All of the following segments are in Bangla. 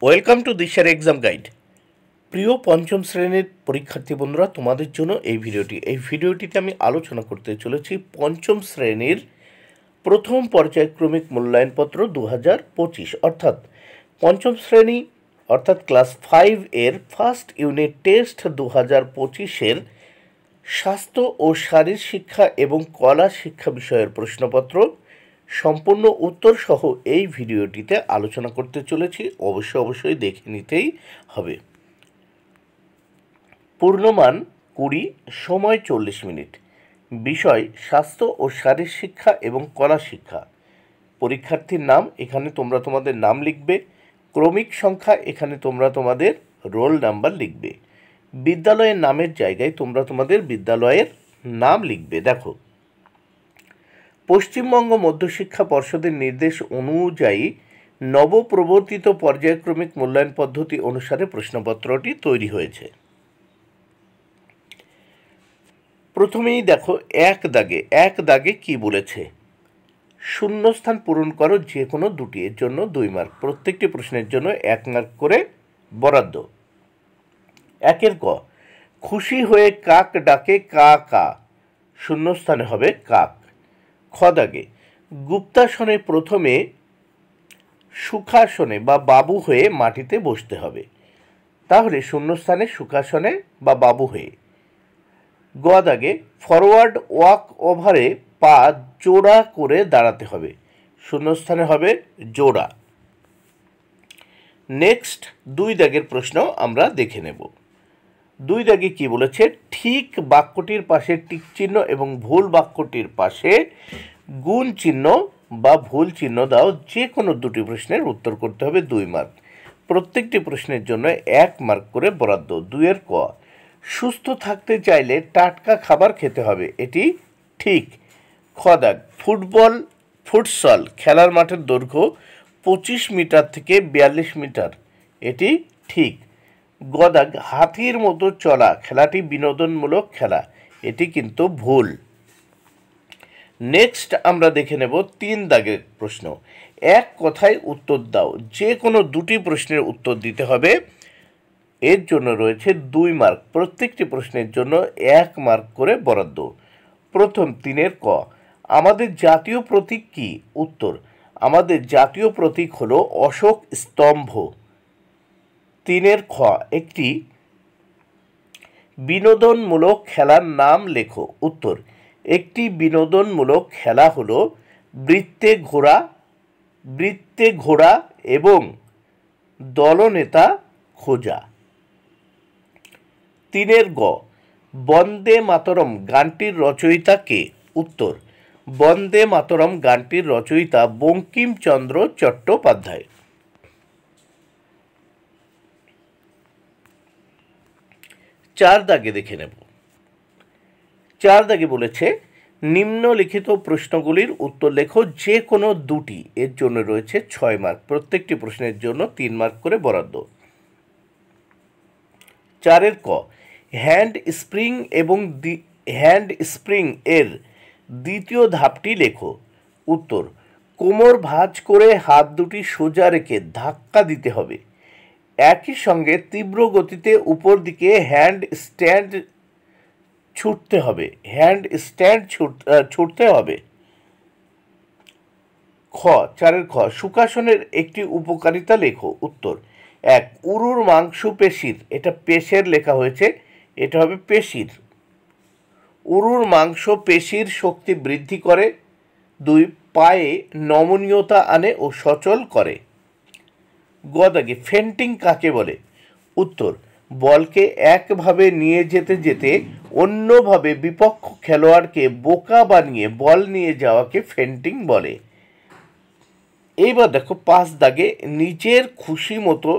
ওয়েলকাম টু দিশার এক্সাম গাইড। প্রিয় পঞ্চম শ্রেণীর পরীক্ষার্থী বন্ধুরা, তোমাদের জন্য এই ভিডিওটিতে আমি আলোচনা করতে চলেছি পঞ্চম শ্রেণীর প্রথম পর্যায়ক্রমিক মূল্যায়নপত্র 2025, অর্থাৎ পঞ্চম শ্রেণী অর্থাৎ ক্লাস 5 এর ফার্স্ট ইউনিট টেস্ট 2025-এর স্বাস্থ্য ও শারীর শিক্ষা এবং কলা শিক্ষা বিষয়ের প্রশ্নপত্র সম্পূর্ণ উত্তর সহ এই ভিডিওটিতে আলোচনা করতে চলেছি। অবশ্যই দেখে নিতেই হবে। পূর্ণমান 20, সময় 40 মিনিট। বিষয় স্বাস্থ্য ও শারীর শিক্ষা এবং কলা শিক্ষা। পরীক্ষার্থীর নাম, এখানে তোমরা তোমাদের নাম লিখবে। ক্রমিক সংখ্যা, এখানে তোমরা তোমাদের রোল নাম্বার লিখবে। বিদ্যালয়ের নামের জায়গায় তোমরা তোমাদের বিদ্যালয়ের নাম লিখবে। দেখো, পশ্চিমবঙ্গ মধ্যশিক্ষা পর্ষদের নির্দেশ অনুযায়ী নবপ্রবর্তিত পর্যায়ক্রমিক মূল্যায়ন পদ্ধতি অনুসারে প্রশ্নপত্রটি তৈরি হয়েছে। প্রথমেই দেখো এক দাগে কি বলেছে, শূন্যস্থান পূরণ করো যে কোনো দুটি, এর জন্য 2 মার্ক। প্রত্যেকটি প্রশ্নের জন্য 1 মার্ক করে বরাদ্দ। 1 ক, খুশি হয়ে কাক ডাকে কা কা, শূন্যস্থানে হবে কাক। খ দাগে, গুপ্তাসনে প্রথমে সুখাসনে বা বাবু হয়ে মাটিতে বসতে হবে, তাহলে শূন্যস্থানে সুখাসনে বা বাবু হয়ে। গ দাগে, ফরওয়ার্ড ওয়াক ওভারে পা জোড়া করে দাঁড়াতে হবে, শূন্যস্থানে হবে জোড়া। নেক্সট 2 দাগের প্রশ্ন আমরা দেখে নেব। 2 দাগে কি বলেছে, ঠিক বাক্যটির পাশে টিক চিহ্ন এবং ভুল বাক্যটির পাশে গুণ চিহ্ন বা ভুল চিহ্ন দাও। যে কোনো দুটি প্রশ্নের উত্তর করতে হবে 2 মার্ক। প্রত্যেকটি প্রশ্নের জন্য 1 মার্ক করে বরাদ্দ। 2 ক, সুস্থ থাকতে চাইলে টাটকা খাবার খেতে হবে, এটি ঠিক। খ দাগ, ফুটসল খেলার মাঠের দৈর্ঘ্য 25 মিটার থেকে 42 মিটার, এটি ঠিক। গ দাগ, হাতির মতো চলা খেলাটি বিনোদনমূলক খেলা, এটি কিন্তু ভুল। নেক্সট আমরা দেখে নেব 3 দাগের প্রশ্ন। এক কথায় উত্তর দাও, যে কোনো দুটি প্রশ্নের উত্তর দিতে হবে, এর জন্য রয়েছে 2 মার্ক। প্রত্যেকটি প্রশ্নের জন্য 1 মার্ক করে বরাদ্দ। প্রথম 3 ক, আমাদের জাতীয় প্রতীক কি? উত্তর, আমাদের জাতীয় প্রতীক হলো অশোক স্তম্ভ। 3 খ, একটি বিনোদনমূলক খেলার নাম লেখো। উত্তর, একটি বিনোদনমূলক খেলা হলো বৃত্তে ঘোরা এবং দলনেতা খোঁজা। 3 গ, বন্দে মাতরম গানটির রচয়িতা কে? উত্তর, বন্দে মাতরম গানটির রচয়িতা বঙ্কিমচন্দ্র চট্টোপাধ্যায়। 4 দাগে দেখে নেব। 4 দাগে বলেছে, নিম্নলিখিত প্রশ্নগুলির উত্তর লেখো যে কোনো দুটি, এর জন্য রয়েছে 6 মার্ক। প্রত্যেকটি প্রশ্নের জন্য 3 মার্ক করে বরাদ্দ। 4 ক, হ্যান্ড স্প্রিং এর দ্বিতীয় ধাপটি লেখো। উত্তর, কোমর ভাঁজ করে হাত দুটি সোজা রেখে ধাক্কা দিতে হবে। একই সঙ্গে তীব্র গতিতে উপর দিকে হ্যান্ড স্ট্যান্ড ছুটতে হবে। 4 খ, সুখাসনের একটি উপকারিতা লেখো। উত্তর, 1, উরুর মাংসপেশির, এটা পেশের লেখা হয়েছে, এটা হবে পেশির। উরুর মাংসপেশির শক্তি বৃদ্ধি করে। 2, পায়ে নমনীয়তা আনে ও সচল করে। গ দাগে, ফেন্টিং কাকে বলে? উত্তর, বলকে একভাবে নিয়ে যেতে অন্যভাবে বিপক্ষ খেলোয়াড়কে বোকা বানিয়ে বল নিয়ে যাওয়াকে ফেন্টিং বলে। এইবার দেখো 5 দাগে, নিজের খুশি মতো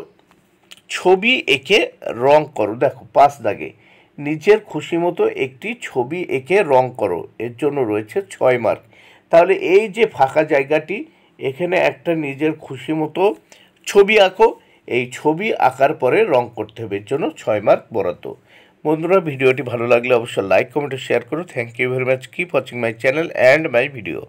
ছবি এঁকে রং করো। দেখো 5 দাগে, নিজের খুশি মতো একটি ছবি এঁকে রং করো, এর জন্য রয়েছে 6 মার্ক। তাহলে এই যে ফাঁকা জায়গাটি, এখানে একটা নিজের খুশি মতো ছবি আঁকো। এই ছবি আঁকার পরে রং করতে হবে, এর জন্য 6 মার্ক বরাদ্দ। বন্ধুরা, ভিডিওটি ভালো লাগলে অবশ্যই লাইক, কমেন্ট ও শেয়ার করো। Thank you very much. Keep watching my channel and my video.